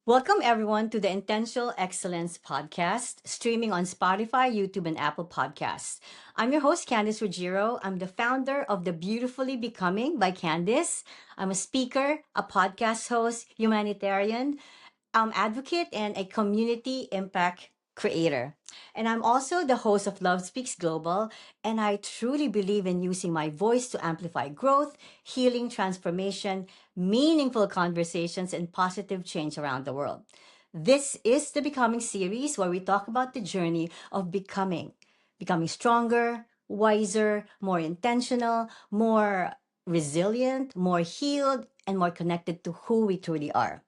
Welcome, everyone, to the Intentional Excellence podcast, streaming on Spotify, YouTube, and Apple Podcasts. I'm your host, Candice Ruggiero. I'm the founder of The Beautifully Becoming by Candice. I'm a speaker, a podcast host, humanitarian, advocate, and a community impact creator. And I'm also the host of Love Speaks Global, and I truly believe in using my voice to amplify growth, healing, transformation, meaningful conversations, and positive change around the world. This is the Becoming series where we talk about the journey of becoming stronger, wiser, more intentional, more resilient, more healed, and more connected to who we truly are.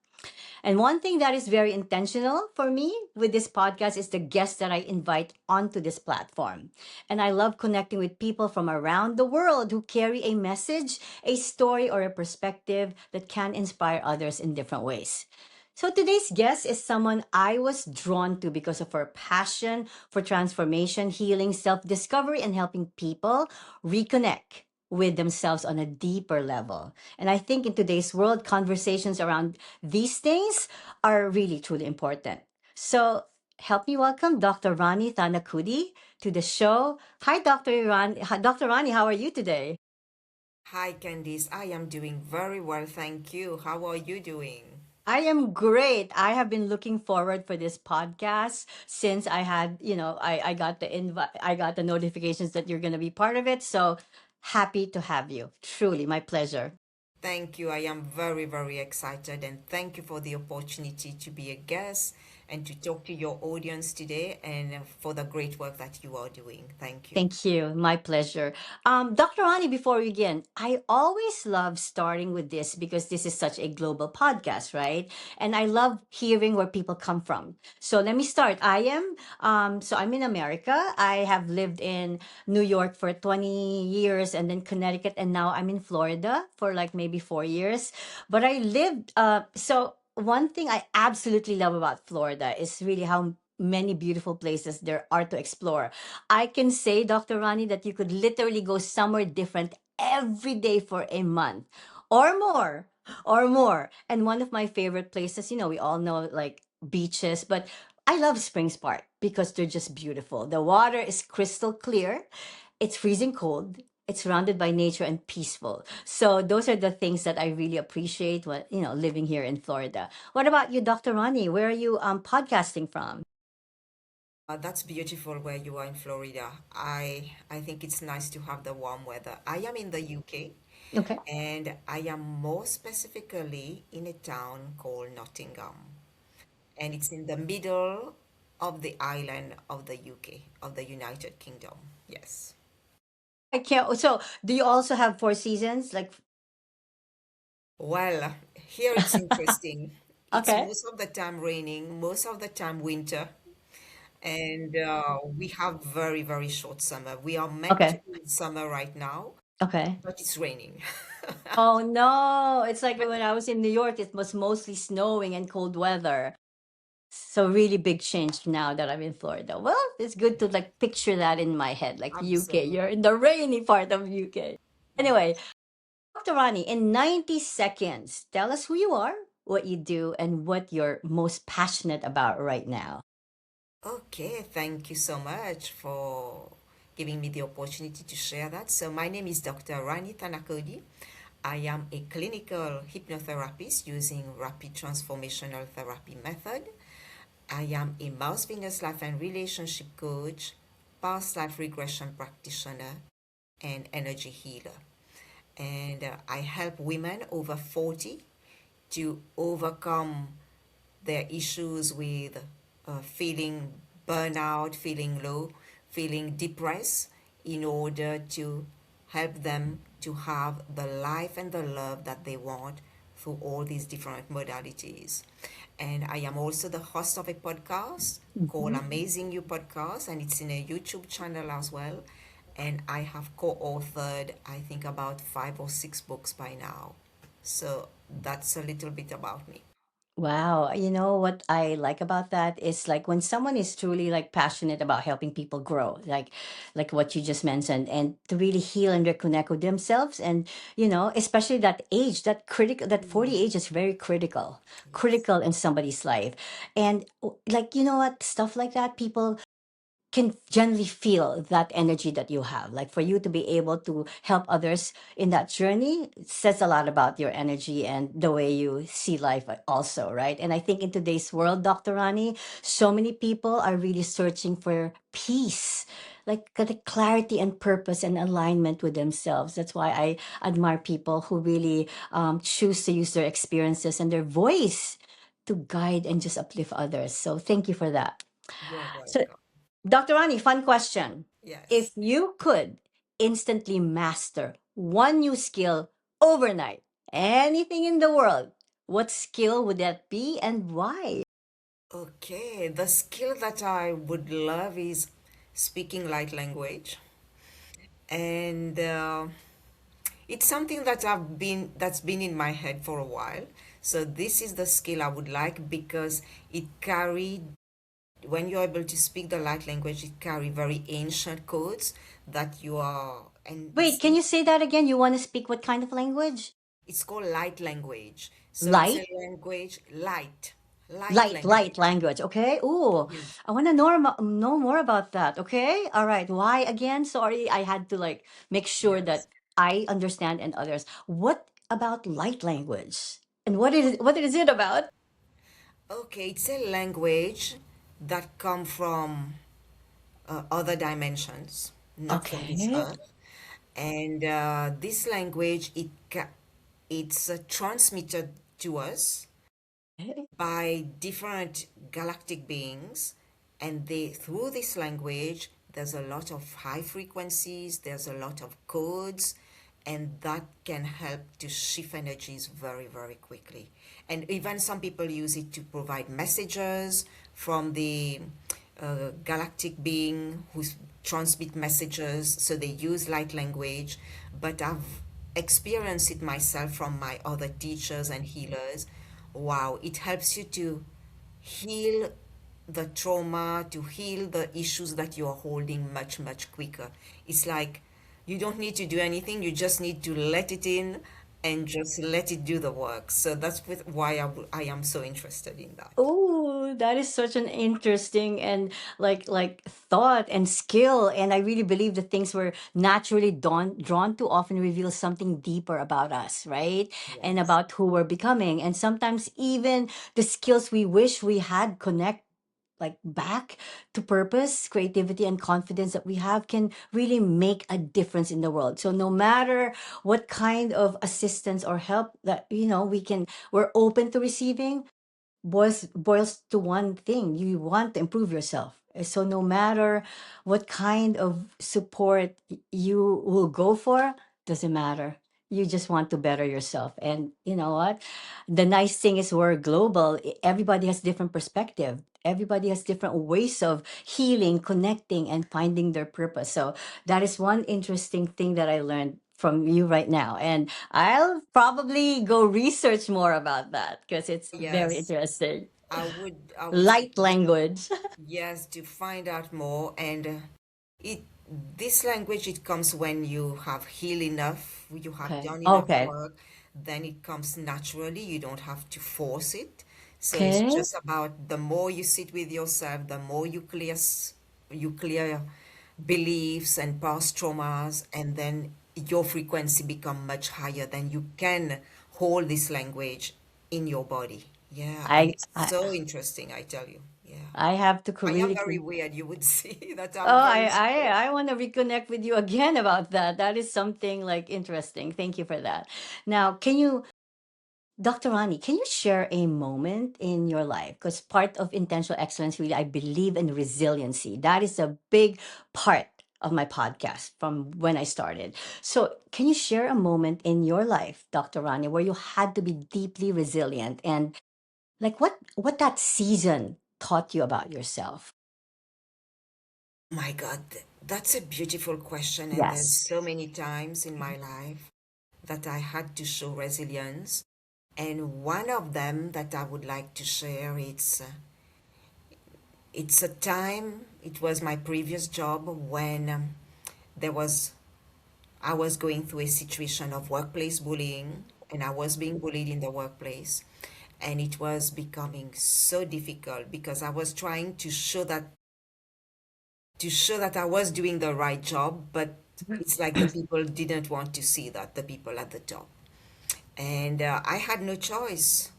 And one thing that is very intentional for me with this podcast is the guests that I invite onto this platform. And I love connecting with people from around the world who carry a message, a story, or a perspective that can inspire others in different ways. So today's guest is someone I was drawn to because of her passion for transformation, healing, self-discovery, and helping people reconnect with themselves on a deeper level. And I think in today's world, conversations around these things are really truly important. So help me welcome Dr. Rani Thanacoody to the show. Hi, Dr. Rani. Dr. Rani, how are you today? Hi, Candice. I am doing very well, thank you. How are you doing? I am great. I have been looking forward for this podcast since I had, I got the invite, I got the notifications that you're going to be part of it. So happy to have you. Truly, my pleasure. Thank you. I am very, very excited and thank you for the opportunity to be a guest and to talk to your audience today and for the great work that you are doing. Thank you. Thank you. My pleasure. Dr. Rani, before we begin, I always love starting with this because this is such a global podcast, right? And I love hearing where people come from. So let me start. I'm in America. I have lived in New York for 20 years and then Connecticut. And now I'm in Florida for like maybe 4 years. But one thing I absolutely love about Florida is really how many beautiful places there are to explore. I can say, Dr. Rani, that you could literally go somewhere different every day for a month or more, or more. And one of my favorite places, we all know like beaches, but I love Springs Park because they're just beautiful. The water is crystal clear, it's freezing cold. It's surrounded by nature and peaceful. So those are the things that I really appreciate when, living here in Florida. What about you, Dr. Rani? Where are you podcasting from? That's beautiful where you are in Florida. I think it's nice to have the warm weather. I am in the UK Okay. and I am more specifically in a town called Nottingham. And it's in the middle of the island of the UK, of the United Kingdom. Yes. I can't. So, do you also have four seasons? Like, Well, here it's interesting. It's okay, most of the time raining, most of the time winter, and we have very, very short summer. We are meant to okay, be in summer right now, okay. but it's raining. Oh no, it's like when I was in New York, it was mostly snowing and cold weather. So really big change now that I'm in Florida. Well, it's good to like picture that in my head, like UK. Absolutely. You're in the rainy part of UK. Anyway, Dr. Rani, in 90 seconds, tell us who you are, what you do, and what you're most passionate about right now. Okay, thank you so much for giving me the opportunity to share that. So, my name is Dr. Rani Thanacoody. I am a clinical hypnotherapist using rapid transformational therapy method. I am a Mouse Fingers Life and Relationship Coach, past life regression practitioner, and energy healer. And I help women over 40 to overcome their issues with feeling burnout, feeling low, feeling depressed, in order to help them to have the life and the love that they want through all these different modalities. And I am also the host of a podcast called Mhm. Amazing You podcast, and it's in a YouTube channel as well. And I have co-authored, I think, about 5 or 6 books by now. So that's a little bit about me. Wow. You know what I like about that is like when someone is truly like passionate about helping people grow, like what you just mentioned, and to really heal and reconnect with themselves. And especially that age, that critical, that 40 Mm, age is very critical, yes. critical in somebody's life. And like what, stuff like that, people can generally feel that energy that you have. Like for you to be able to help others in that journey, it says a lot about your energy and the way you see life also, right? And I think in today's world, Dr. Rani, so many people are really searching for peace, like the clarity and purpose and alignment with themselves. That's why I admire people who really choose to use their experiences and their voice to guide and just uplift others. So thank you for that. You're So welcome. Dr. Rani, fun question. If Yes. you could instantly master one new skill overnight, anything in the world, what skill would that be and why? Okay, the skill that I would love is speaking light language. And it's something that's been in my head for a while. So this is the skill I would like because it carried when you're able to speak the light language, it carry very ancient codes that you are and Wait, can you say that again? You want to speak what kind of language? it's called light language. So it's a Light? language light Light language. language. Okay. Ooh, Yes. I want to know more about that. Okay. All right. Why again? Sorry, I had to like make sure Yes. that I understand and others. What about light language? And what is it about? Okay, it's a language that come from other dimensions, not from this Okay. earth. And this language, it's transmitted to us Okay. by different galactic beings, and they through this language there's a lot of high frequencies, there's a lot of codes, and that can help to shift energies very very quickly. And even some people use it to provide messages from the galactic being who transmit messages, so they use light language. But I've experienced it myself from my other teachers and healers. Wow, it helps you to heal the trauma, to heal the issues that you are holding much much quicker. It's like you don't need to do anything, you just need to let it in and just let it do the work. So that's why I am so interested in that. Oh, that is such an interesting and like thought and skill. And I really believe the things we're naturally drawn to often reveal something deeper about us, right? And Yes. about who we're becoming. And sometimes even the skills we wish we had connect like back to purpose, creativity, and confidence that we have can really make a difference in the world. So no matter what kind of assistance or help that we're open to receiving, boils to one thing: you want to improve yourself. So no matter what kind of support you will go for, doesn't matter. You just want to better yourself. And you know what, the nice thing is we're global. Everybody has different perspective, everybody has different ways of healing, connecting, and finding their purpose. So that is one interesting thing that I learned from you right now, and I'll probably go research more about that because it's very Yes, interesting. I would Light suggest, language. yes, to find out more. And it this language, it comes when you have healed enough, you have Okay. done enough Okay. work, then it comes naturally. You don't have to force it. So it's Okay. just about the more you sit with yourself, the more you clear beliefs and past traumas, and then your frequency become much higher. Then you can hold this language in your body. Yeah, and I it's I so interesting, I tell you. Yeah. I have to I am really. very weird. You would see that Oh, I'm I very strange. I I want to reconnect with you again about that. That is something like interesting. Thank you for that. Now, Dr. Rani, can you share a moment in your life? Because part of intentional excellence, really, I believe in resiliency. That is a big part of my podcast from when I started. So, can you share a moment in your life, Dr. Rani, where you had to be deeply resilient, and like what that season taught you about yourself? My God, that's a beautiful question. And there's Yes. so many times in my life that I had to show resilience. And one of them that I would like to share, it's a time, it was my previous job when there was I was going through a situation of workplace bullying, and I was being bullied in the workplace. And it was becoming so difficult because I was trying to show that I was doing the right job, but it's like the people didn't want to see that, the people at the top. And I had no choice.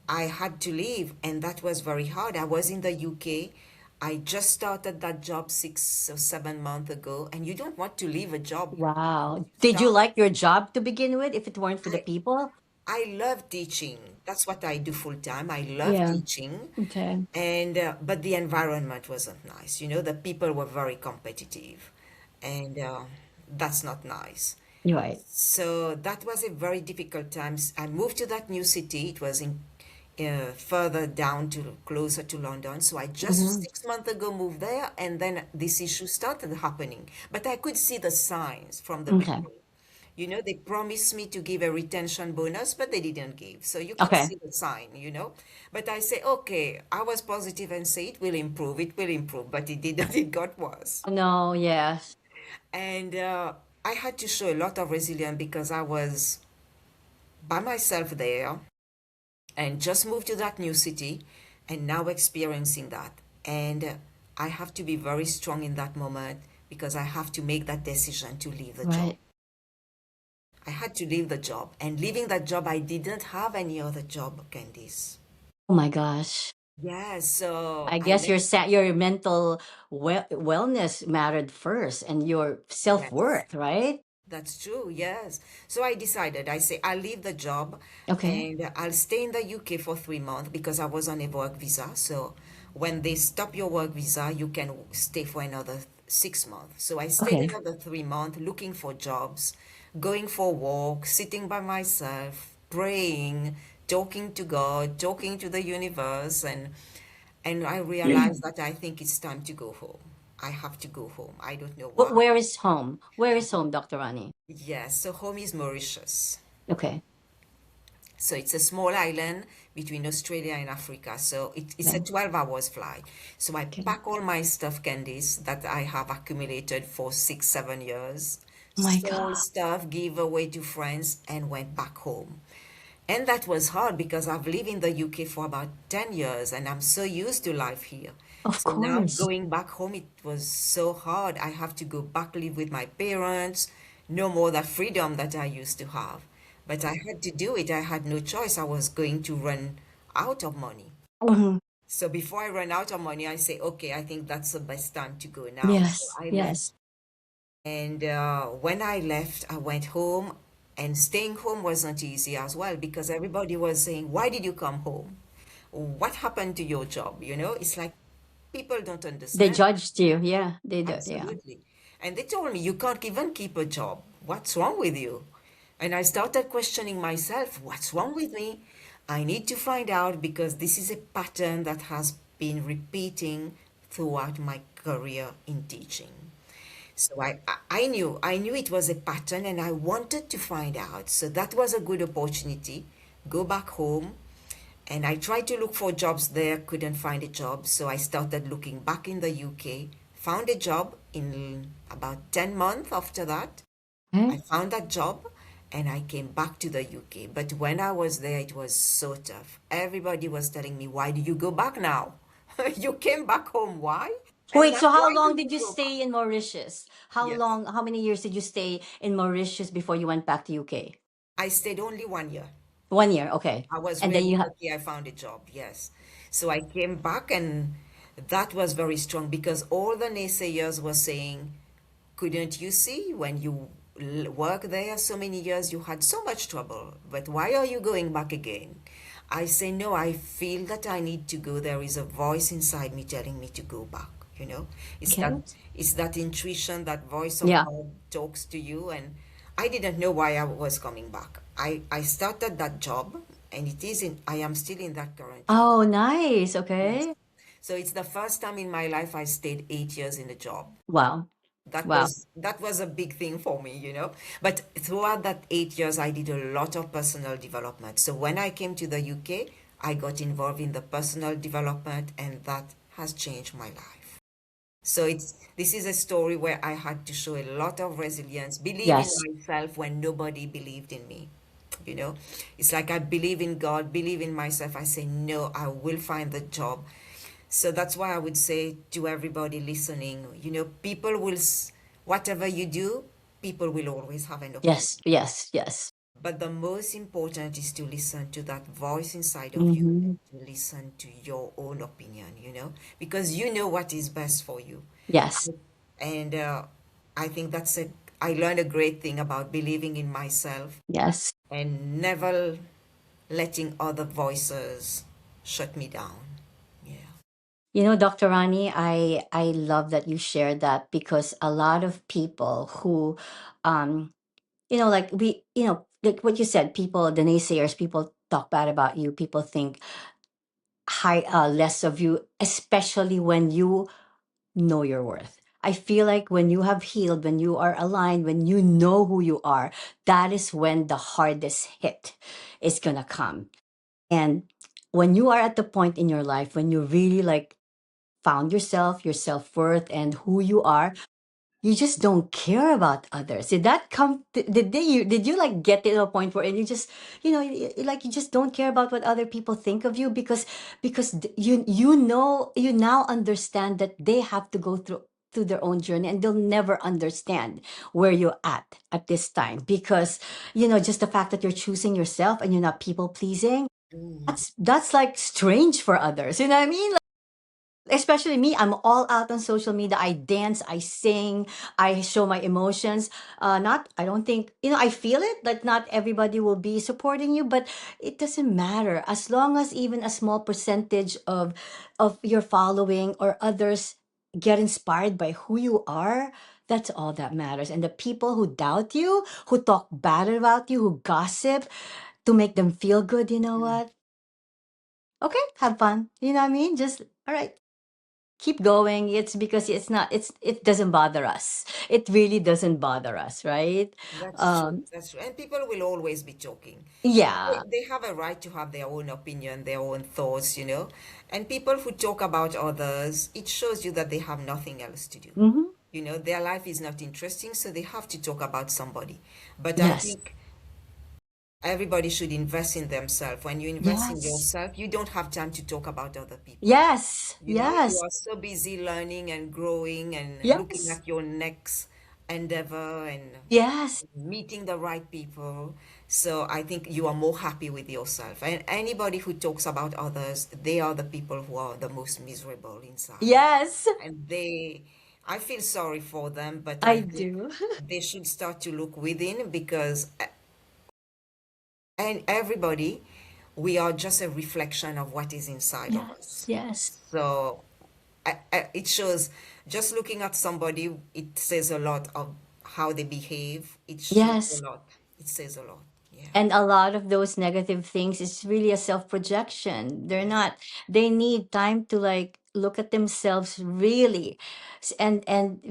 I had to leave, and that was very hard. I was in the UK. I just started that job 6 or 7 months ago, and you don't want to leave a job. Wow. Did you Start. like your job to begin with if it weren't for the I people? I love teaching. That's what I do full time. I love Yeah. teaching, Okay. and but the environment wasn't nice. The people were very competitive, and that's not nice. You're right. So that was a very difficult time. I moved to that new city. It was in further down to closer to London. So I just Hmm. 6 months ago moved there, and then this issue started happening. But I could see the signs from the Okay. beginning. They promised me to give a retention bonus, but they didn't give. So you can Okay. see the sign. But I say, okay, I was positive and say it will improve, but it didn't, it got worse. No, yes. And I had to show a lot of resilience because I was by myself there and just moved to that new city and now experiencing that. And I have to be very strong in that moment because I have to make that decision to leave the job. Right. I had to leave the job. And leaving that job, I didn't have any other job, Candice. Oh my gosh. Yeah, so I I guess left. your mental wellness mattered first and your Yes. self-worth, right? That's true, yes. So I decided, I say, I'll leave the job Okay. and I'll stay in the UK for 3 months because I was on a work visa. So when they stop your work visa, you can stay for another 6 months. So I stayed Okay. another 3 months looking for jobs, going for walks, sitting by myself, praying, talking to God, talking to the universe, and I realized that I think it's time to go home. I have to go home. I don't know why. Where is home? Where is home, Dr. Rani? Yes, so home is Mauritius. Okay. So it's a small island between Australia and Africa. So it's a Okay. 12 hours flight. So I Okay. pack all my stuff, Candice, that I have accumulated for 6, 7 years, Oh my sold God. stuff, gave away to friends, and went back home. And that was hard because I've lived in the UK for about 10 years and I'm so used to life here. Of So now course. going back home, it was so hard. I have to go back live with my parents, no more that freedom that I used to have. But I had to do it. I had no choice. I was going to run out of money. Mhm. So before I run out of money, I say, okay, I think that's the best time to go now. So Yes. I left. Yes. And when I left, I went home, and staying home was not easy as well because everybody was saying, why did you come home? What happened to your job? It's like people don't They understand. judged you. Yeah. They do. Yeah. Absolutely. And they told me, you can't even keep a job. What's wrong with you? And I started questioning myself, what's wrong with me? I need to find out because this is a pattern that has been repeating throughout my career in teaching. So I knew it was a pattern and I wanted to find out. So that was a good opportunity. Go back home and I tried to look for jobs there, couldn't find a job. So I started looking back in the UK, found a job in about 10 months after that. I Okay. found that job and I came back to the UK. But when I was there, it was so tough. Everybody was telling me, why do you go back now? You came back home, why? And Wait, now so how why do long you did you go back? stay in Mauritius? Yes. How many years did you stay in Mauritius before you went back to UK? I stayed only 1 year. 1 year, okay. I was And then really you lucky I found a job, yes. So I came back and that was very strong because all the naysayers were saying, couldn't you see when you work there so many years you had so much trouble, but why are you going back again? I say, no, I feel that I need to go. There is a voice inside me telling me to go back, you know. It's that okay. it's that intuition, that voice of Yeah. God talks to you, and I didn't know why I was coming back. I started that job and I am still in that current job. Oh, nice. Yes. Okay. So it's the first time in my life I stayed 8 years in a job. Wow. Wow. That was a big thing for me, you know. But throughout that 8 years, I did a lot of personal development. So when I came to the UK, I got involved in the personal development, and that has changed my life. So it's this is a story where I had to show a lot of resilience, believe in Yes. myself when nobody believed in me. You know, it's like I believe in God, believe in myself. I say, no, I will find the job. So that's why I would say to everybody listening, you know, whatever you do, people will always have an opinion. Yes. Yes. Yes. But the most important is to listen to that voice inside of you, Mm-hmm. and to listen to your own opinion, you know, because you know what is best for you. Yes. And I think I learned a great thing about believing in myself Yes. and never letting other voices shut me down. Yeah. Dr. Rani, I love that you shared that because a lot of people who, um, like like what you said, people, the naysayers, people talk bad about you, people think less of you, especially when you know your worth. I feel like when you have healed, when you are aligned, when you know who you are, that is when the hardest hit is gonna come. And when you are at the point in your life when you really like found yourself, your self-worth and who you are, you just don't care about others. Did that come did you like get to a point where you just like you just don't care about what other people think of you because you now understand that they have to go through their own journey and they'll never understand where you're at this time because just the fact that you're choosing yourself and you're not people pleasing, that's like strange for others, you know what I mean? Especially me, I'm all out on social media. I dance, I sing, I show my emotions. Not I don't think, I feel it that not everybody will be supporting you, but it doesn't matter as long as even a small percentage of your following or others get inspired by who you are. That's all that matters. And the people who doubt you, who talk bad about you, who gossip to make them feel good, you know what, okay, have fun, you know what I mean? Just all right, keep going. It's because it doesn't bother us. It really doesn't bother us, right? That's true. um That's true. And people will always be joking. yeah. They have a right to have their own opinion, their own thoughts, you know. And people who talk about others, it shows you that they have nothing else to do. Hmm. You know, their life is not interesting, so they have to talk about somebody. But I Yes. think everybody should invest in themselves. When you invest in Yes. yourself, you don't have time to talk about other people. Yes. You know, you Yes. are so busy learning and growing and looking Yes. at your next endeavor and Yes. meeting the right people. So I think you are more happy with yourself. And anybody who talks about others, they are the people who are the most miserable inside. Yes. And I feel sorry for them, but I I think do. they should start to look within because and everybody, we are just a reflection of what is inside of Yes. us. Yes. So it shows just looking at somebody, it says a lot of how they behave. It shows a Yes. lot. It says a lot. Yeah. And a lot of those negative things is really a self projection. They're Yeah. not, they need time to like look at themselves really. And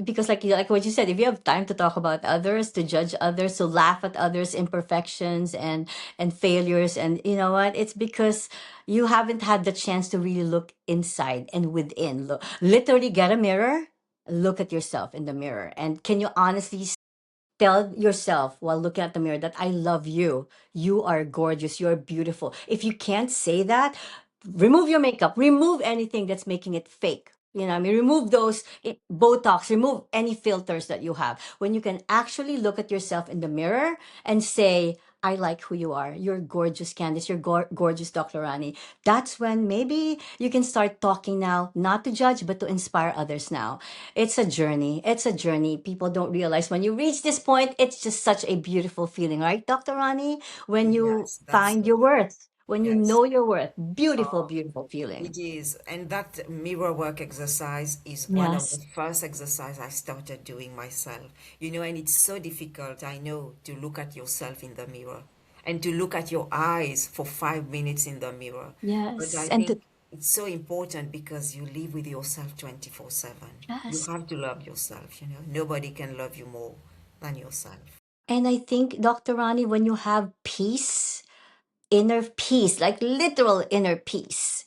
because like what you said, if you have time to talk about others, to judge others, to laugh at others imperfections and failures, and you know what, it's because you haven't had the chance to really look inside and within. Look, literally get a mirror, look at yourself in the mirror, and can you honestly tell yourself while looking at the mirror that I love you. You are gorgeous. You're beautiful. If you can't say that, remove your makeup, remove anything that's making it fake. You know, what I mean, remove those Botox, remove any filters that you have. When you can actually look at yourself in the mirror and say, I like who you are. You're gorgeous, Candice. You're gorgeous, Dr. Rani. That's when maybe you can start talking now, not to judge, but to inspire others now. It's a journey. It's a journey. People don't realize when you reach this point, it's just such a beautiful feeling, right, Dr. Rani? When you Yes, that's find so your true. worth, when you Yes. know your worth. Beautiful, Uh, beautiful feeling. it is. And that mirror work exercise is one of the Yes. first exercise I started doing myself. You know, and it's so difficult, I know, to look at yourself in the mirror and to look at your eyes for 5 minutes in the mirror. But Yes. I think, it's so important because you live with yourself 24/7. You Yes. have to love yourself, you know. Nobody can love you more than yourself. And I think, Dr. Rani, when you have peace, inner peace, like literal inner peace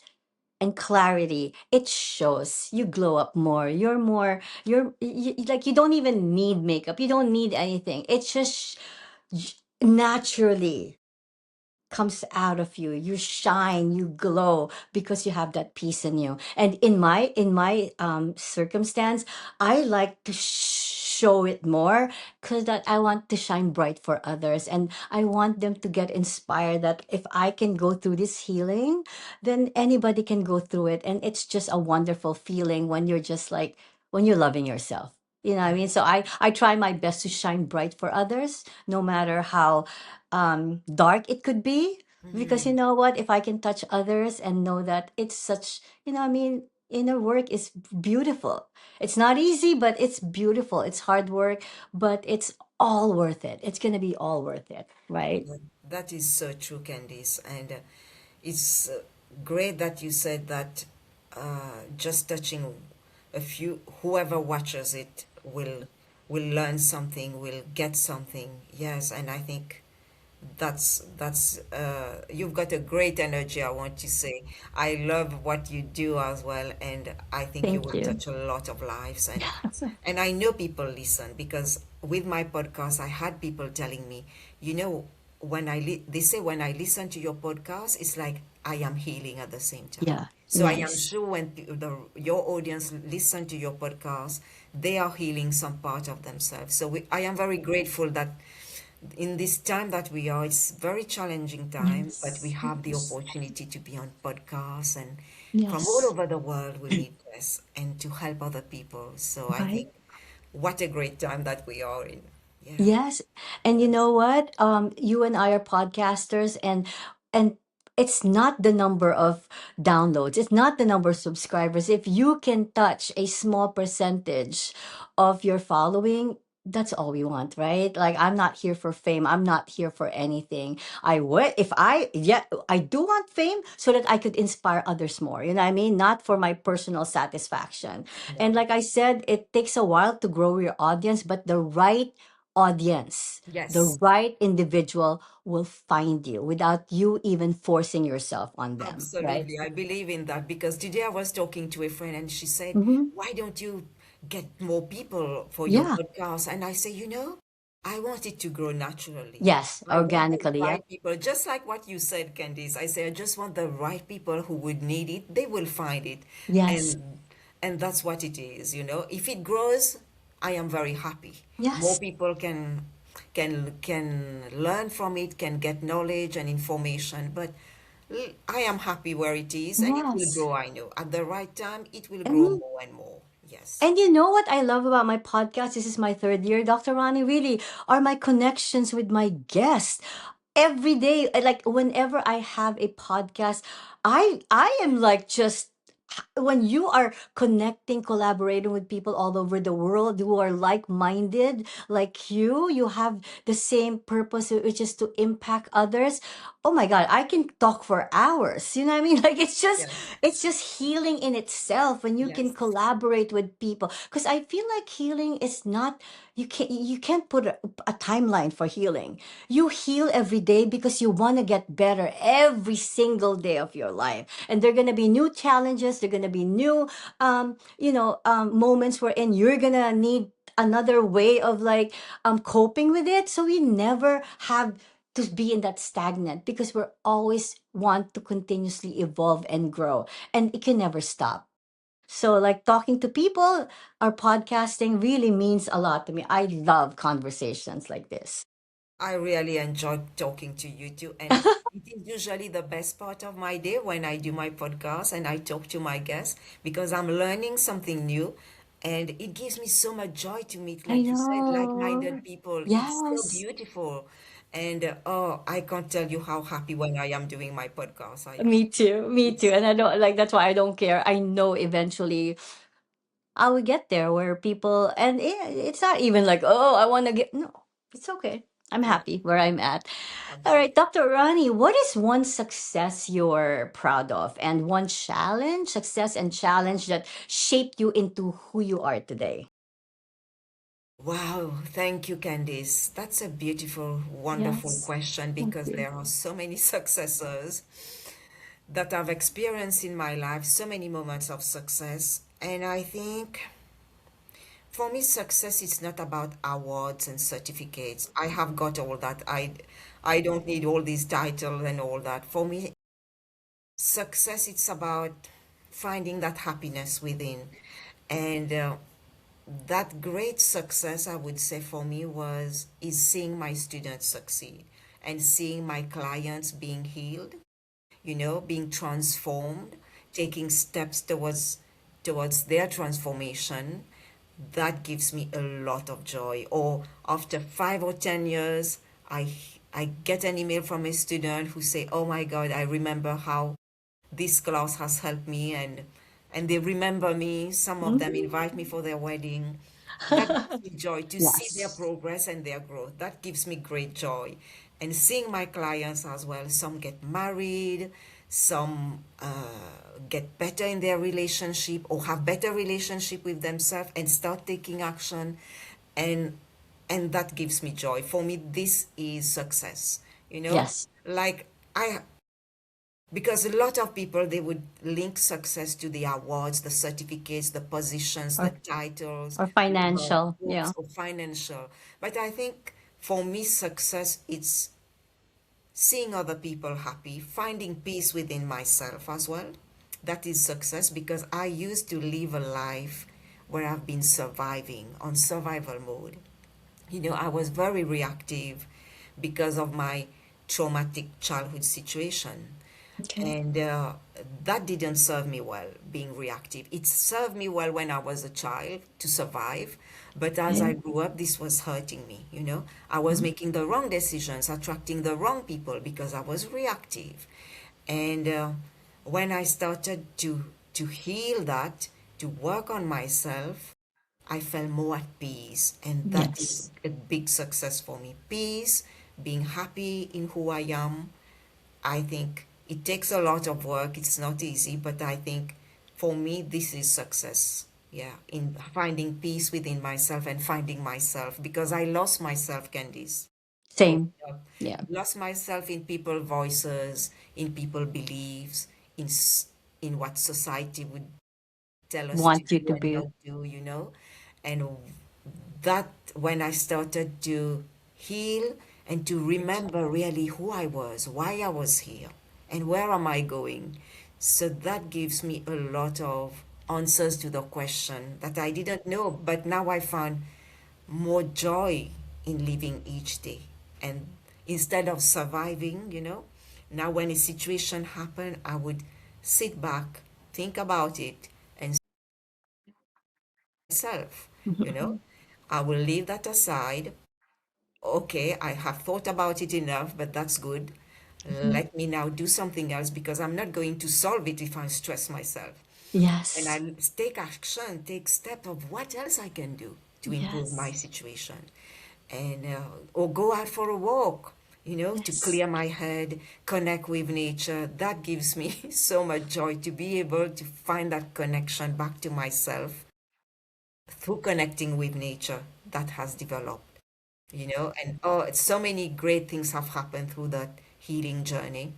and clarity, it shows. You glow up more. You're more, like, you don't even need makeup. You don't need anything. It's just naturally comes out of you. You shine, you glow because you have that peace in you. And in my circumstance, I like to show it more because that I want to shine bright for others, and I want them to get inspired that if I can go through this healing, then anybody can go through it. And it's just a wonderful feeling when you're just like when you're loving yourself. You know what I mean? So I try my best to shine bright for others, no matter how dark it could be, because you Mhm. know what, if I can touch others and know that it's such, I mean, inner work is beautiful. It's not easy, but it's beautiful. It's hard work, but it's all worth it. It's going to be all worth it, right? Yeah, that is so true, Candice. And it's great that you said that just touching a few, whoever watches it will learn something, will get something. Yes, and I think that's you've got a great energy, I want to say. I love what you do as well, and I think you Thank will you. touch a lot of lives. And I know people listen because with my podcast I had people telling me, you know, they say when I listen to your podcast, it's like I am healing at the same time. Yeah, So I am nice. sure when your audience listen to your podcast, they are healing some part of themselves. So I am very grateful that in this time that we are, it's very challenging time, but we Yes, have the yes, opportunity to be on podcasts and from all yes. over the world we meet us and to help other people. So I Right. think what a great time that we are in. Yeah. Yes. And you Yes. know what? You and I are podcasters, and it's not the number of downloads, it's not the number of subscribers. If you can touch a small percentage of your following, that's all we want, right? Like, I'm not here for fame. I'm not here for anything. I would, if I, yeah, I do want fame so that I could inspire others more. You know what I mean? Not for my personal satisfaction. Yeah. And like I said, it takes a while to grow your audience, but the right audience, the Yes. right individual will find you without you even forcing yourself on them, right? Absolutely. I believe in that because today I was talking to a friend and she said, Mm-hmm. why don't you get more people for your Yeah. podcast? And I say, you know, I want it to grow naturally. Yes. I want the Organically. Yep. right people, just like what you said, Candice. I say, I just want the right people who would need it. They will find it. Yes. And that's what it is, you know. If it grows, I am very happy. More Yes. people can learn from it, can get knowledge and information. But I am happy where it is, and it will Yes. grow. I know at the right time, it will grow And more and more. Yes. And you know what I love about my podcast? This is my third year, Dr. Rani, really, are my connections with my guests. Every day, like whenever I have a podcast, I am like just when you are connecting, collaborating with people all over the world who are like-minded like you have the same purpose, which is to impact others. Oh my God, I can talk for hours. You know what I mean? Like, Yes. it's just healing in itself when you can Yes. collaborate with people. Because I feel like healing is not, you can't put a timeline for healing. You heal every day because you want to get better every single day of your life. And there are going to be new challenges. There are going to be new, moments wherein you're going to need another way of like, coping with it. So we never have to be in that stagnant because we're always want to continuously evolve and grow, and it can never stop. So, like, talking to people or podcasting really means a lot to me. I love conversations like this. I really enjoy talking to you too, and it is usually the best part of my day when I do my podcast and I talk to my guests because I'm learning something new, and it gives me so much joy to meet, I like you said, like-minded know. people. It's so Yes. beautiful, and oh, I can't tell you how happy when I am doing my podcast. I am. Me too. Me too. It's And I don't like, that's why I don't care. I know eventually I will get there where people, and it's not even like, oh, I want to get, no, it's okay. I'm Yeah, happy where I'm at. All right, absolutely. Dr. Rani, what is one success you're proud of and one challenge, success and challenge that shaped you into who you are today? Wow, thank you, Candice. That's a beautiful, wonderful Yes. question Thank because you. there are so many successes that I've experienced in my life, so many moments of success. And I think for me, success is not about awards and certificates. I have got all that. I don't need all these titles and all that. For me, success it's about finding that happiness within. And that great success, I would say for me was is seeing my students succeed and seeing my clients being healed, being transformed, taking steps towards their transformation. That gives me a lot of joy. Or after 5 or 10 years, I I get an email from a student who say, "Oh my God, I remember how this class has helped me," and they remember me. Some of them Mhm. invite me for their wedding. That gives me joy to see their Yes. progress and their growth. That gives me great joy. And seeing my clients as well, some get married, some get better in their relationship or have better relationship with themselves and start taking action, and that gives me joy. For me, this is success. You know, Yes. like I because a lot of people they would link success to the awards, the certificates, the positions, the Or titles, or the financial. books Yeah. or financial. But I think for me success it's seeing other people happy, finding peace within myself as well. That is success because I used to live a life where I've been surviving on survival mode. I was very reactive because of my traumatic childhood situation. Okay. And that didn't serve me well, being reactive. It served me well when I was a child to survive. But as I Okay. grew up, this was hurting me. I was Mhm. making the wrong decisions, attracting the wrong people because I was reactive. And when I started to heal that, to work on myself, I felt more at peace, and that is Yes. a big success for me. Peace, being happy in who I am. I think it takes a lot of work. It's not easy, but I think for me, this is success. Yeah, in finding peace within myself and finding myself because I lost myself, Candice, growing Same. up. Yeah. Lost myself in people voices, in people beliefs, in what society would tell us to Want you do to and be. not do. And that when I started to heal and to remember really who I was, why I was here, and where am I going. So that gives me a lot of answers to the question that I didn't know, but now I found more joy in living each day. And instead of surviving, now when a situation happened, I would sit back, think about it, and myself, you know. Mhm. I will leave that aside. Okay, I have thought about it enough, but that's good. Mhm. Let me now do something else because I'm not going to solve it if I stress myself. And Yes. I take action, take step of what else I can do to improve my Yes. situation. And or go out for a walk, to Yes. clear my head, connect with nature. That gives me so much joy to be able to find that connection back to myself through connecting with nature that has developed. And so many great things have happened through that healing journey,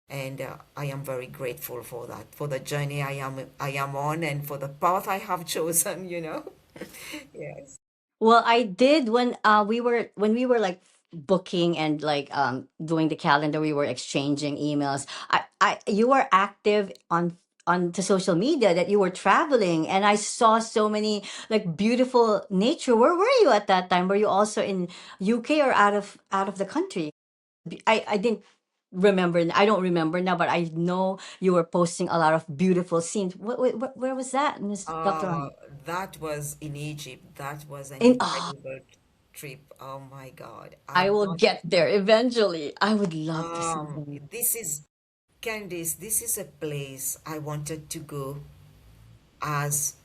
and I am very grateful for that, for the journey I am on, and for the path I have chosen. Yes. Well, I did when we were like booking and like doing the calendar, we were exchanging emails. I you were active on the social media that you were traveling, and I saw so many like beautiful nature. Where were you at that time? Were you also in UK or out of the country? I didn't remember. I don't remember now, but I know you were posting a lot of beautiful scenes. Where was that, Miss Dr. Uh, Ron? that was in Egypt. That was an In incredible trip. Oh my God. I I've will not, get there eventually. I would love to see them. this is, Candice, this is a place I wanted to go as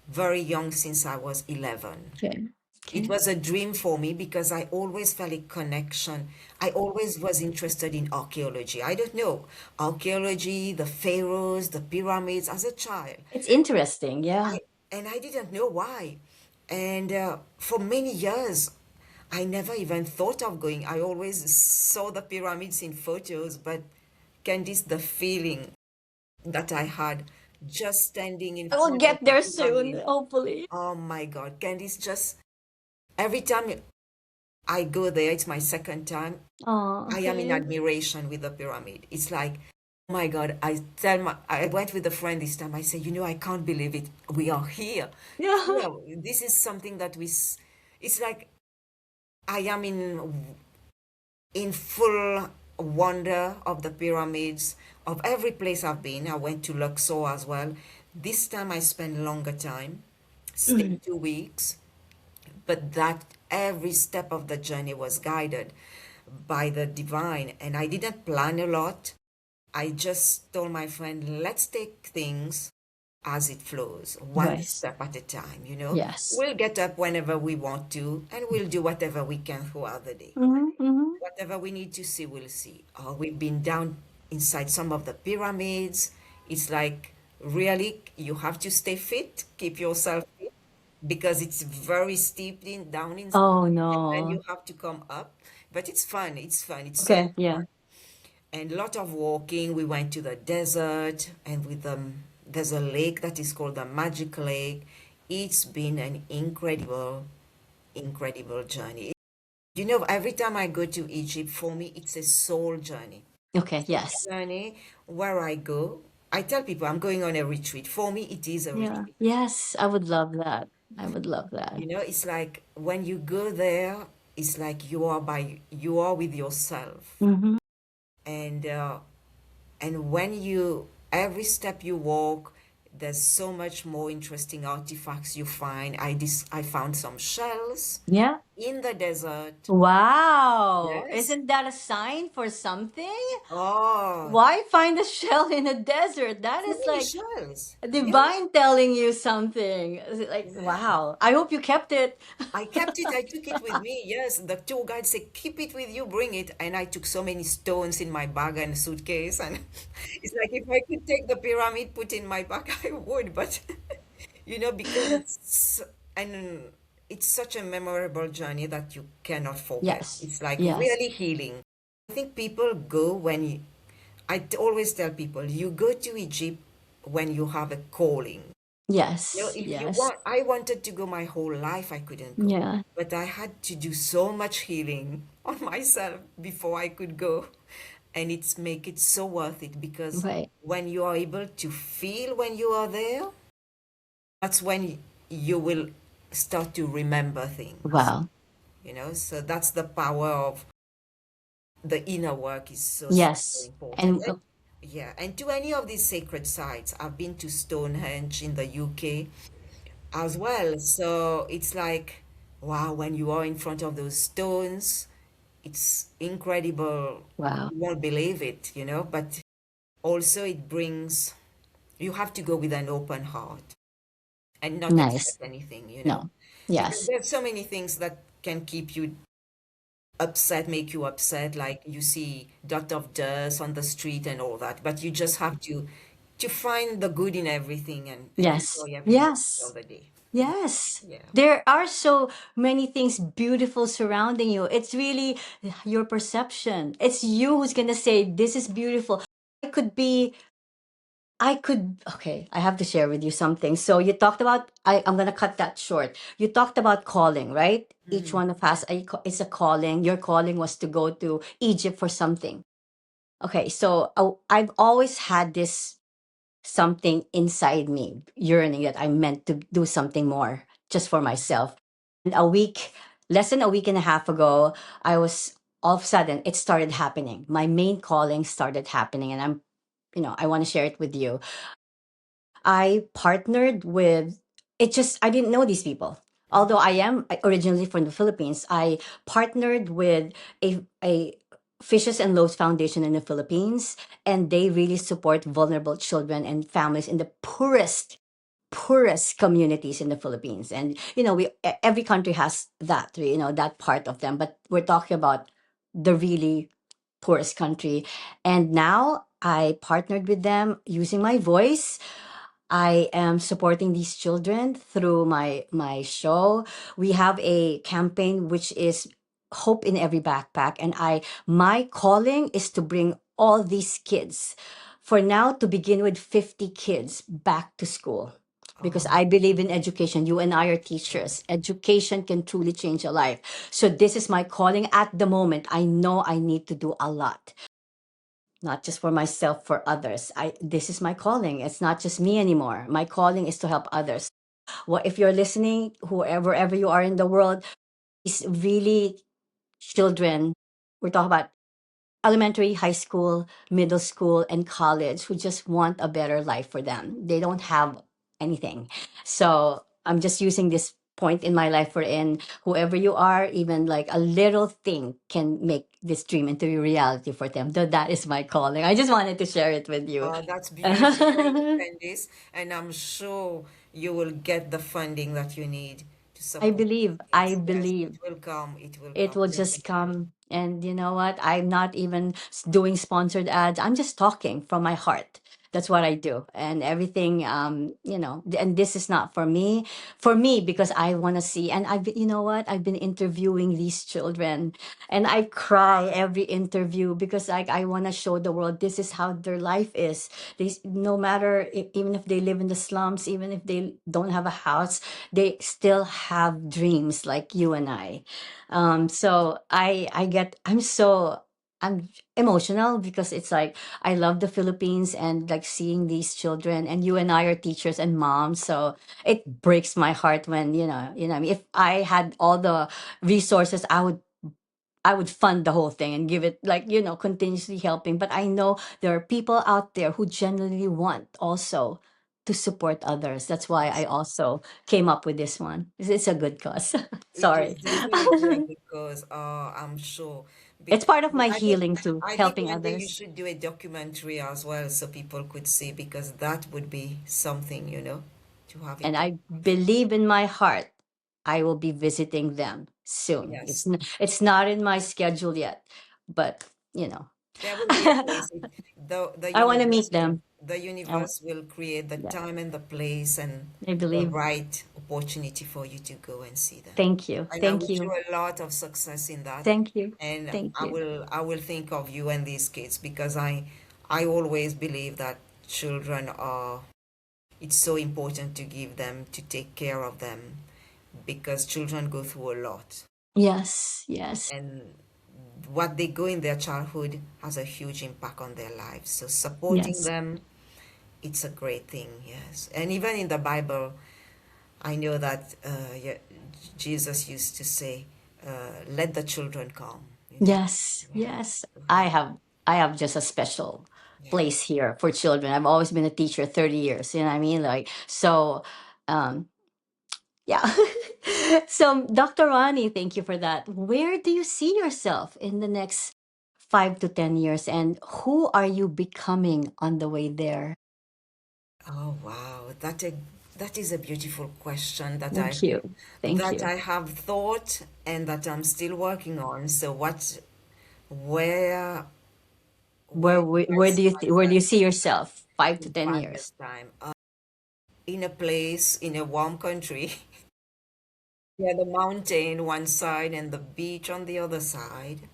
very young since I was 11. Okay. It Okay. was a dream for me because I always felt a connection. I always was interested in archaeology. I don't know, archaeology, the pharaohs, the pyramids as a child. It's interesting. Yeah. I and I didn't know why. And for many years, I never even thought of going. I always saw the pyramids in photos, but Candice, the feeling that I had just standing in I will front of get the there soon, pyramid. hopefully. Oh my God, Candice, just every time I go there, it's my second time. Oh, I am in okay. admiration with the pyramid. It's like, oh my God, I went with a friend this time. I said, I can't believe it. We are here. Yeah. This is something that it's like I am in full wonder of the pyramids, of every place I've been. I went to Luxor as well. This time I spent longer time, stayed Mm. 2 weeks, but that every step of the journey was guided by the divine. And I didn't plan a lot. I just told my friend, let's take things as it flows, one Right. step at a time. Yes. We'll get up whenever we want to, and we'll do whatever we can throughout the day. Mm-hmm, mm-hmm. Whatever we need to see, we'll see. We've been down inside some of the pyramids. It's like, really, you have to stay fit, keep yourself fit, because it's very steep down inside, Oh and then no. you have to come up. But it's fun. It's fun. It's so Okay. much fun. Yeah. And a lot of walking. We went to the desert, and there's a lake that is called the Magic Lake. It's been an incredible, incredible journey. Every time I go to Egypt, for me, it's a soul journey. Okay. It's Yes. a journey where I go. I tell people I'm going on a retreat. For me, it is a Yeah. retreat. Yes. I would love that. I would love that. It's like when you go there, it's like you are with yourself, Mm-hmm. and when you every step you walk, there's so much more interesting artifacts you find. I found some shells Yeah. in the desert. Wow. Yes. Isn't that a sign for something? Oh, Why find a shell in a desert? That so is many like shells. Yes. divine telling you something. Is it like, Yeah. wow. I hope you kept it. I kept it. I took it with me. Yes, the tour guide said, "Keep it with you, bring it." And I took so many stones in my bag and suitcase, and it's like if I could take the pyramid, put in my bag, I would. But because it's such a memorable journey that you cannot forget. Yes. It's like Yes. really healing. I think people go always tell people you go to Egypt when you have a calling. Yes. If you Yes. want, I wanted to go my whole life, I couldn't go. Yeah. But I had to do so much healing on myself before I could go. And it's make it so worth it because Right. when you are able to feel when you are there, that's when you will start to remember things. Wow. So that's the power of the inner work is so, so, so Yes. important. And And yeah, and to any of these sacred sites, I've been to Stonehenge in the UK as well. So it's like, wow, when you are in front of those stones, it's incredible. wow. You won't believe it. But also, you have to go with an open heart and not Nice. expect anything. No. Because Yes. there's so many things that can keep you upset, make you upset, like you see dot of dust on the street and all that. But you just have to find the good in everything and Yes. enjoy every moment of Yes. the day. Yes. Yeah. There are so many things beautiful surrounding you. It's really your perception. It's you who's going to say, this is beautiful. I could be, okay, I have to share with you something. So you talked about, I'm going to cut that short. You talked about calling, right? Each Mm. one of us, it's a calling. Your calling was to go to Egypt for something. Okay, so I've always had this something inside me yearning that I meant to do something more just for myself. And less than a week and a half ago, I was all of a sudden it started happening. My main calling started happening, and I want to share it with you. I partnered with I didn't know these people. Although I am originally from the Philippines, I partnered with a Fishes and Loaves Foundation in the Philippines, and they really support vulnerable children and families in the poorest. poorest communities in the Philippines. And every country has that, that part of them, but we're talking about the really poorest country. And now I partnered with them using my voice. I am supporting these children through my show. We have a campaign which is Hope in Every Backpack, and I my calling is to bring all these kids, for now to begin with 50 kids, back to school, because Oh, I believe in education. You and I are teachers. Education can truly change a life. So this is my calling at the moment. I know I need to do a lot, not just for myself, for others. I This is my calling. It's not just me anymore. My calling is to help others. Well, if you're listening, wherever you are in the world, is really children. We're talking about elementary, high school, middle school, and college, who just want a better life for them. They don't have anything. So I'm just using this point in my life, wherein whoever you are, even like a little thing can make this dream into a reality for them. That is my calling. I just wanted to share it with you. that's beautiful, Candice, and I'm sure you will get the funding that you need to I support believe, these I kids. Yes, believe. it will It come, will just definitely. come. And you know what? I'm not even doing sponsored ads. I'm just talking from my heart. That's what I do. And everything, and this is not for me, because I want to see. And you know what? I've been interviewing these children, and I cry every interview, because like I want to show the world this is how their life is. No matter even if they live in the slums, even if they don't have a house, they still have dreams like you and I. So I'm emotional, because it's like I love the Philippines, and like seeing these children, and you and I are teachers and moms, so it breaks my heart when I mean, if I had all the resources, I would fund the whole thing and give it, like, continuously helping. But I know there are people out there who genuinely want also to support others. That's why I Yes. also came up with this one. It's a good cause. It is Sorry. definitely a good cause, I'm sure. It's Be- part of my I think healing too, I think helping one day you others. should do a documentary as well so people could see, because that would be something, to have it And I documented. believe in my heart I will be visiting them soon. Yes. It's not in my schedule yet, but you know. There will be a place. The I want to meet them. the universe will create the Yeah, time and the place and I the believe. right opportunity for you to go and see them. Thank you. And I Thank wish you you. a lot of success in that. Thank you. And Thank you. I will think of you and these kids, because I always believe that children are, it's so important to give them, to take care of them, because children go through a lot, Yes, yes, and what they go in their childhood has a huge impact on their lives. So supporting yes, them, it's a great thing, yes. And even in the Bible, I know that yeah, Jesus used to say, "Let the children come." yes, Yeah, yes. to I have, have I have just a special yeah. place here for children. I've always been a teacher, 30 years. You know what I mean? Like, so um yeah. So Dr. Ronnie, thank you for that. Where do you see yourself in the next 5 to 10 years, and who are you becoming on the way there? Oh wow, that is a beautiful question Thank you. Thank that you. I have thought and that I'm still working on. So where where do I Where do see you myself see yourself five to in ten 5 years' years? time? In a place in a warm country, where the mountain one side and the beach on the other side.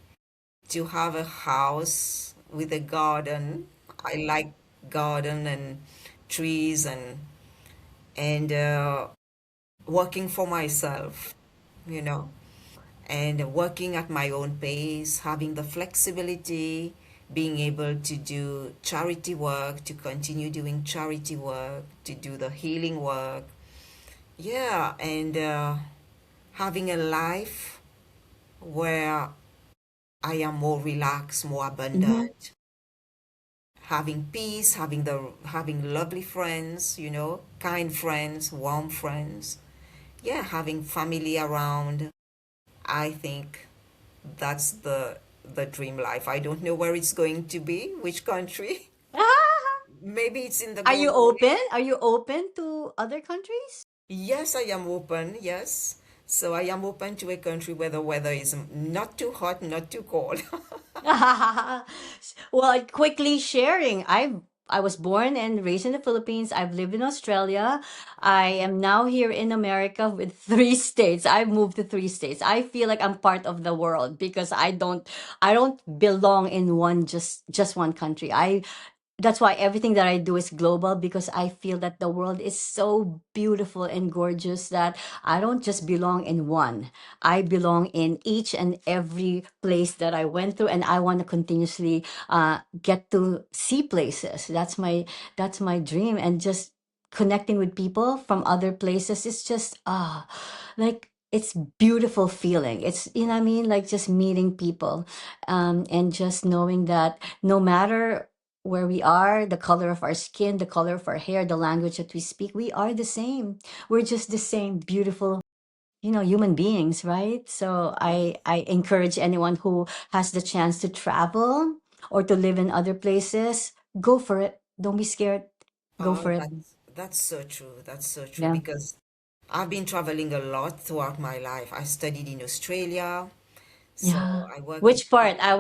To have a house with a garden. I like garden and trees and working for myself, you know, and working at my own pace, having the flexibility, being able to do charity work, to continue doing charity work, to do the healing work. Yeah, and having a life where I am more relaxed, more Mm-hmm. abundant, having peace, having lovely friends, kind friends, warm friends. Yeah, having family around. I think that's the dream life. I don't know where it's going to be, which country, maybe it's in the Are you golden open? age. Are you open to other countries? Yes, I am open. Yes. So I am open to a country where the weather is not too hot, not too cold. Well, quickly sharing. I was born and raised in the Philippines. I've lived in Australia. I am now here in America with three states. I've moved to three states. I feel like I'm part of the world because I don't belong in one just one country. I That's why everything that I do is global because I feel that the world is so beautiful and gorgeous that I don't just belong in one. I belong in each and every place that I went through, and I want to continuously get to see places. That's my dream, and just connecting with people from other places is just like it's beautiful feeling. It's, what I mean, like just meeting people, and just knowing that no matter where we are, the color of our skin, the color of our hair, the language that we speak, we are the same. We're just the same beautiful, human beings, right? So I Yes. I encourage anyone who has the chance to travel or to live in other places, go for it. Don't be scared. Go Oh, for it. that's so true. That's so true Yeah. because I've been traveling a lot throughout my life. I studied in Australia, so Yeah. I work in Which part? Sydney. I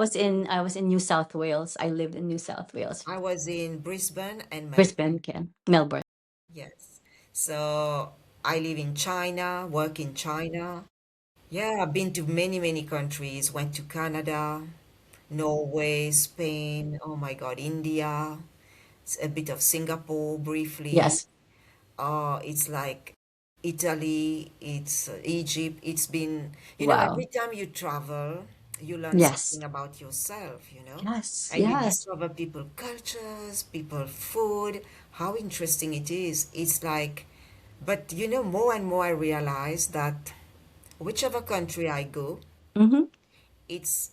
was in New South Wales. I lived in New South Wales. I was in Brisbane and Brisbane, Melbourne. okay. Melbourne. Yes. So I live in China, work in China. Yeah, I've been to many, many countries. Went to Canada, Norway, Spain, oh my God, India, a bit of Singapore briefly. Yes. It's like Italy, it's Egypt. It's been, Wow. every time you travel, you learn Yes. something about yourself. Yes. And you Yes. discover people cultures, people food, how interesting it is. It's like, but more and more I realize that whichever country I go, Mm-hmm. it's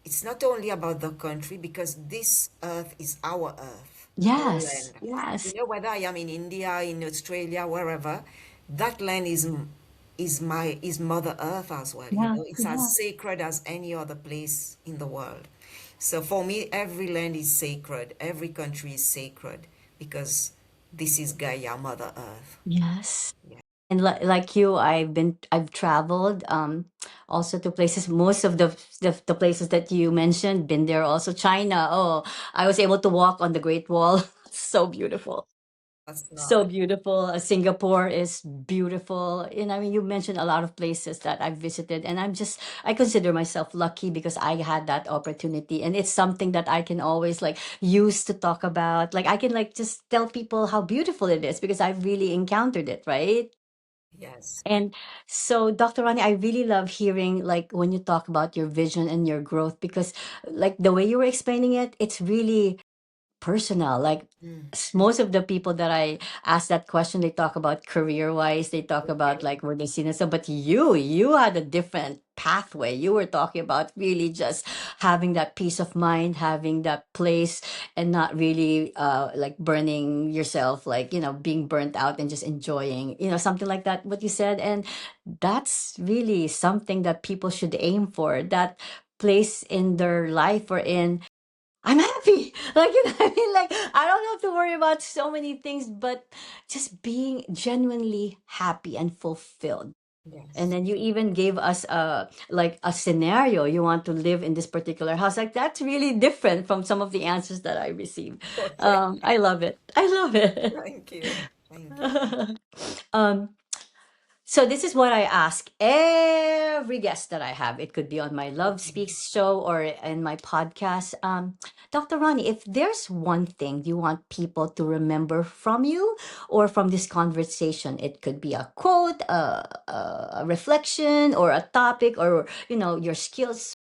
it's not only about the country because this earth is our earth, our Yes. land. Yes. Whether I am in India, in Australia, wherever, that land is Mother Earth as well. Yeah. It's as Yeah. sacred as any other place in the world. So for me, every land is sacred, every country is sacred because this is Gaia, Mother Earth. Yes. Yeah. And like you, I've traveled also to places. Most of the places that you mentioned, been there also. China. Oh, I was able to walk on the Great Wall. So beautiful. That's So nice. beautiful. Singapore is beautiful. And I mean, you mentioned a lot of places that I've visited, and I consider myself lucky because I had that opportunity. And it's something that I can always like use to talk about. Like, I can like just tell people how beautiful it is because I've really encountered it, right? Yes. And so, Dr. Ronnie, I really love hearing like when you talk about your vision and your growth because like the way you were explaining it, it's really personal. Like Mm, most of the people that I ask that question, they talk about career wise, they talk about okay. like where they see themselves. But you had a different pathway. You were talking about really just having that peace of mind, having that place, and not really like burning yourself, like being burnt out and just enjoying, something like that. What you said, and that's really something that people should aim for. That place in their life or in I'm happy. Like, I mean, like, I don't have to worry about so many things, but just being genuinely happy and fulfilled. And Yes. then you even gave us like a scenario. You want to live in this particular house. Like, that's really different from some of the answers that I received. Okay. I love it. I love it. Thank you. Thank you. um, so this is what I ask every guest that I have. It could be on my Love Okay. Speaks show or in my podcast. Dr. Ronnie, if there's one thing you want people to remember from you or from this conversation, it could be a quote, a reflection, or a topic, or your skills,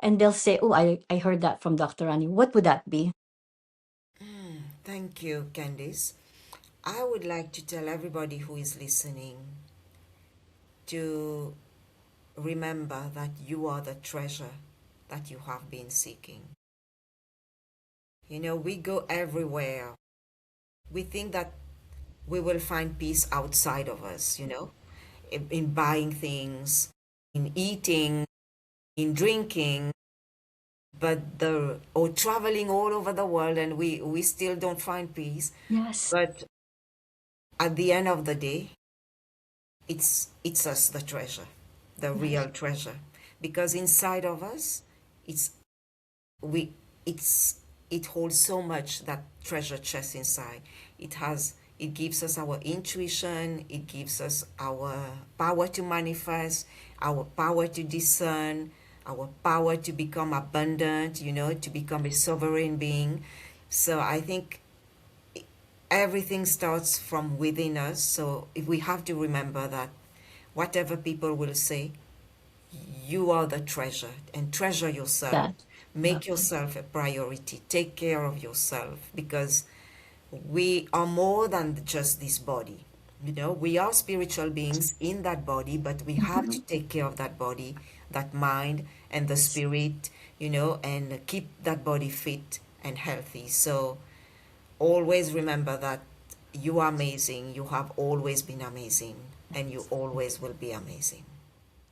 and they'll say, "Oh, I heard that from Dr. Ronnie." What would that be? Thank you, Candice. I would like to tell everybody who is listening to remember that you are the treasure that you have been seeking. We go everywhere. We think that we will find peace outside of us, in buying things, in eating, in drinking. but the or traveling all over the world, and we still don't find peace. Yes. But at the end of the day, it's us, the treasure, the Yes. real treasure, because inside of us, it's we it's it holds so much, that treasure chest inside. It gives us our intuition, it gives us our power to manifest, our power to discern, our power to become abundant, to become a sovereign being. So I think everything starts from within us. So if we have to remember that whatever people will say, you are the treasure, and treasure yourself. That. Love Make that. yourself a priority. Take care of yourself, because we are more than just this body. We are spiritual beings in that body, but we have to Mhm. take care of that body, that mind, and the spirit, and keep that body fit and healthy. So always remember that you are amazing. You have always been amazing, and you always will be amazing.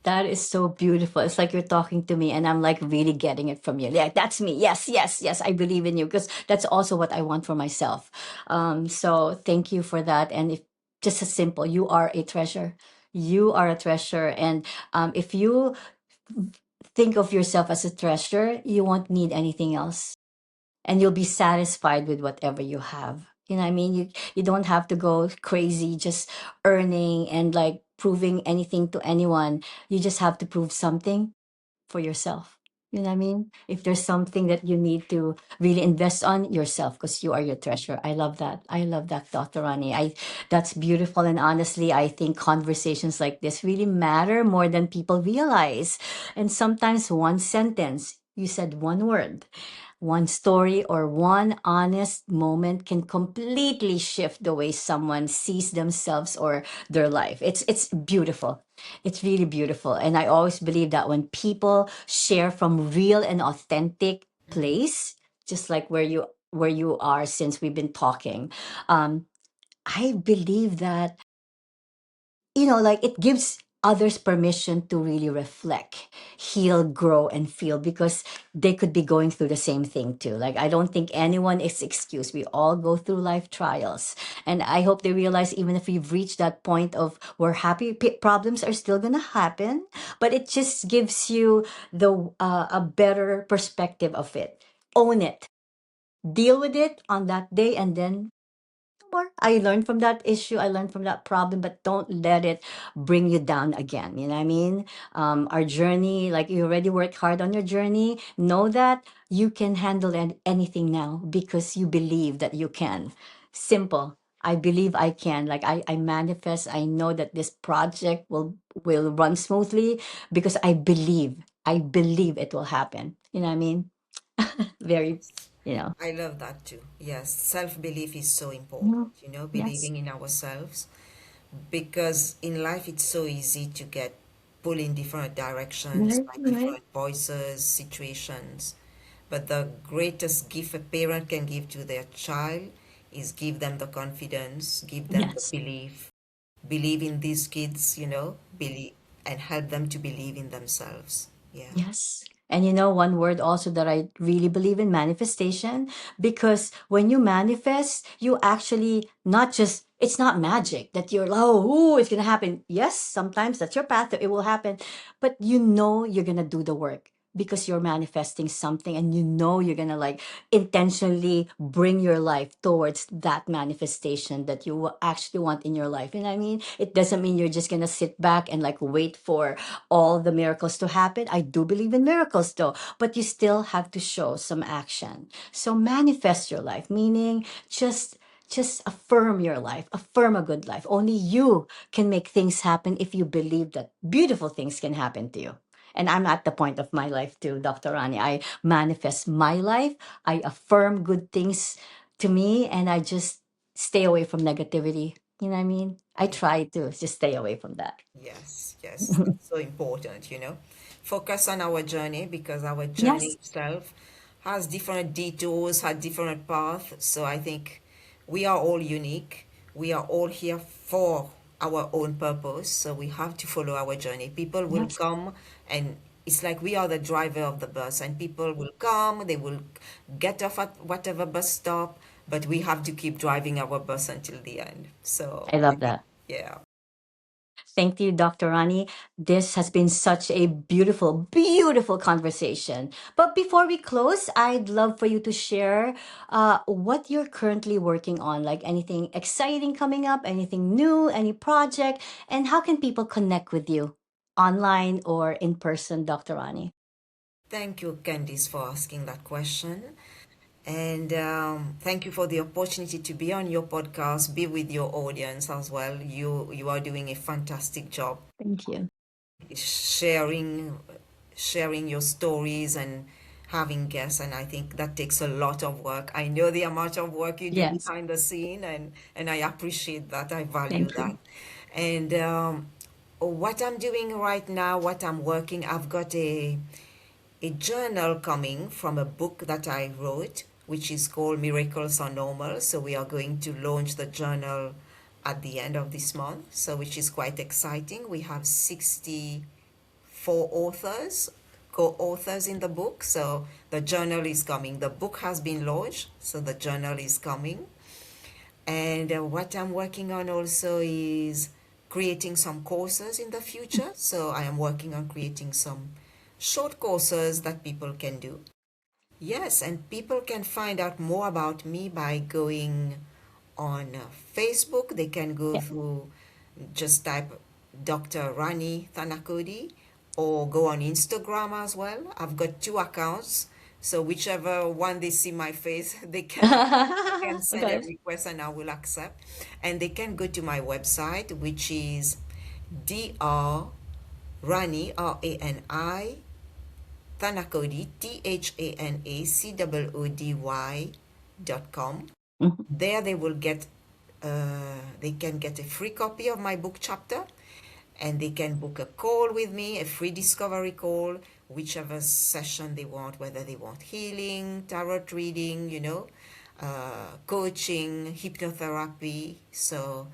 That is so beautiful. It's like you're talking to me and I'm like really getting it from you. Like, that's me. Yes, yes, yes. I believe in you because that's also what I want for myself. So thank you for that. And if just as simple, you are a treasure. You are a treasure. And if you think of yourself as a treasure, you won't need anything else. And you'll be satisfied with whatever you have. You know what I mean? You don't have to go crazy just earning and like proving anything to anyone. You just have to prove something for yourself. You know what I mean? If there's something that you need to really invest on yourself because you are your treasure. I love that. I love that, Dr. Rani. That's beautiful. And honestly, I think conversations like this really matter more than people realize. And sometimes one sentence, you said one word, one story or one honest moment can completely shift the way someone sees themselves or their life. It's beautiful. It's really beautiful. And I always believe that when people share from real and authentic place, just like where you are since we've been talking, um, I believe that like it gives others permission to really reflect, heal, grow, and feel because they could be going through the same thing too. Like, I don't think anyone is excused. We all go through life trials. And I hope they realize even if we've reached that point of where happy problems are still going to happen, but it just gives you a better perspective of it. Own it. Deal with it on that day and then more. I learned from that issue. I learned from that problem, but don't let it bring you down again. You know what I mean? Our journey, like you already worked hard on your journey, know that you can handle anything now because you believe that you can. Simple. I believe I can. Like I manifest. I know that this project will run smoothly because I believe. I believe it will happen. You know what I mean? Very, you know. I love that too. Yes, self belief is so important, Mhm. Yes. believing in ourselves, because in life it's so easy to get pulled in different directions Right. by Right. different voices, situations. But the greatest gift a parent can give to their child is give them the confidence, give them the Yes. believe in these kids, believe, and help them to believe in themselves. Yeah. Yes. And one word also that I really believe in manifestation, because when you manifest, you actually not just, it's not magic that you're, oh, ooh, it's going to happen. Yes, sometimes that's your path, it will happen, but you're going to do the work because you're manifesting something and you're going to like intentionally bring your life towards that manifestation that you will actually want in your life. You know what I mean? It doesn't mean you're just going to sit back and like wait for all the miracles to happen. I do believe in miracles though, but you still have to show some action. So manifest your life, meaning just affirm your life, affirm a good life. Only you can make things happen if you believe that beautiful things can happen to you. And I'm at the point of my life too, Dr. Rani. I manifest my life. I affirm good things to me and I just stay away from negativity. You know what I mean? I try to just stay away from that. Yes, yes, that's so important, Focus on our journey, because our journey Yes. itself has different detours, has different paths. So I think we are all unique. We are all here for our own purpose. So we have to follow our journey. People will Yes. come and it's like we are the driver of the bus, and people will come, they will get off at whatever bus stop, but we have to keep driving our bus until the end. I So I love think, that. yeah. Thank you, Dr. Rani. This has been such a beautiful, beautiful conversation. But before we close, I'd love for you to share what you're currently working on, like anything exciting coming up, anything new, any project, and how can people connect with you online or in person, Dr. Rani? Thank you, Candice, for asking that question. And thank you for the opportunity to be on your podcast, be with your audience as well. You are doing a fantastic job Thank you. sharing your stories and having guests, and I think that takes a lot of work. I know the amount of work you do Yes. behind the scene, and I appreciate that. I value Thank that. you. And what I'm doing right now, what I'm working, I've got a journal coming from a book that I wrote, which is called Miracles Are Normal. So we are going to launch the journal at the end of this month, so which is quite exciting. We have 64 authors, co-authors in the book. So the journal is coming. The book has been launched, so the journal is coming. And what I'm working on also is creating some courses in the future. So I am working on creating some short courses that people can do. Yes, and people can find out more about me by going on Facebook. They can go Yeah. through, just type Dr. Rani Thanacoody, or go on Instagram as well. I've got two accounts, so whichever one they see my face, they can send a Okay. request and I will accept. And they can go to my website, which is Dr. Rani, Rani Thanacoody, THANACOODY.com. Mhm. There they can get a free copy of my book chapter, and they can book a call with me, a free discovery call, whichever session they want, whether they want healing, tarot reading, coaching, hypnotherapy. So,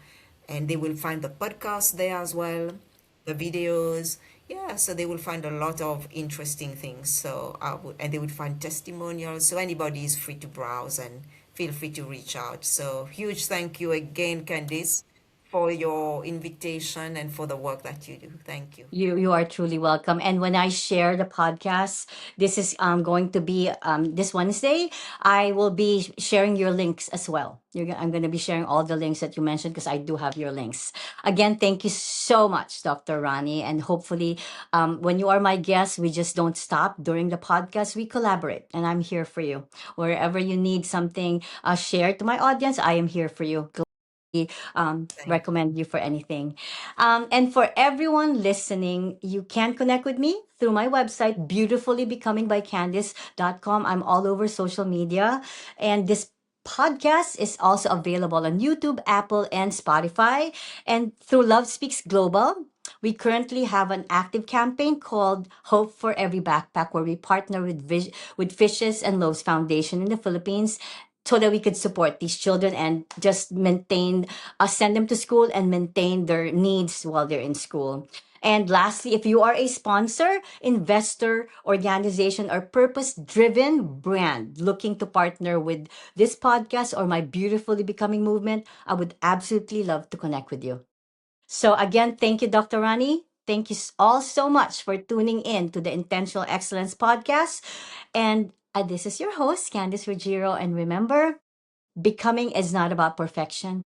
and they will find the podcast there as well, the videos. Yeah, so they will find a lot of interesting things. So and they would find testimonials. So anybody is free to browse and feel free to reach out. So huge thank you again, Candice, for your invitation and for the work that you do. Thank you. You are truly welcome. And when I share the podcast, this is going to be this Wednesday. I will be sharing your links as well. I'm going to be sharing all the links that you mentioned because I do have your links. Again, thank you so much, Dr. Rani. And hopefully, when you are my guest, we just don't stop during the podcast. We collaborate, and I'm here for you. Wherever you need something shared to my audience, I am here for you. Thank you. Recommend you for anything. And for everyone listening, you can connect with me through my website, beautifullybecomingbykcandice.com. I'm all over social media. And this podcast is also available on YouTube, Apple, and Spotify. And through Love Speaks Global, we currently have an active campaign called Hope for Every Backpack, where we partner with Fishes and Loaves Foundation in the Philippines so that we could support these children and just send them to school and maintain their needs while they're in school. And lastly, if you are a sponsor, investor, organization, or purpose driven brand looking to partner with this podcast or my Beautifully Becoming movement, I would absolutely love to connect with you. So, again, thank you, Dr. Rani. Thank you all so much for tuning in to the Intentional Excellence podcast. And this is your host, Candice Ruggiero. And remember, becoming is not about perfection.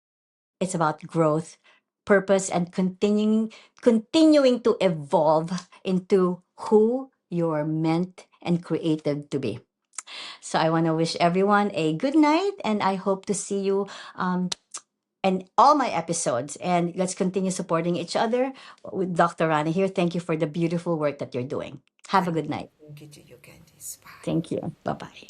It's about growth, purpose, and continuing to evolve into who you're meant and created to be. So I want to wish everyone a good night, and I hope to see you in all my episodes. And let's continue supporting each other with Dr. Rana here. Thank you for the beautiful work that you're doing. Have a good night. Thank you to you, Candice. Bye. Thank you. Bye bye.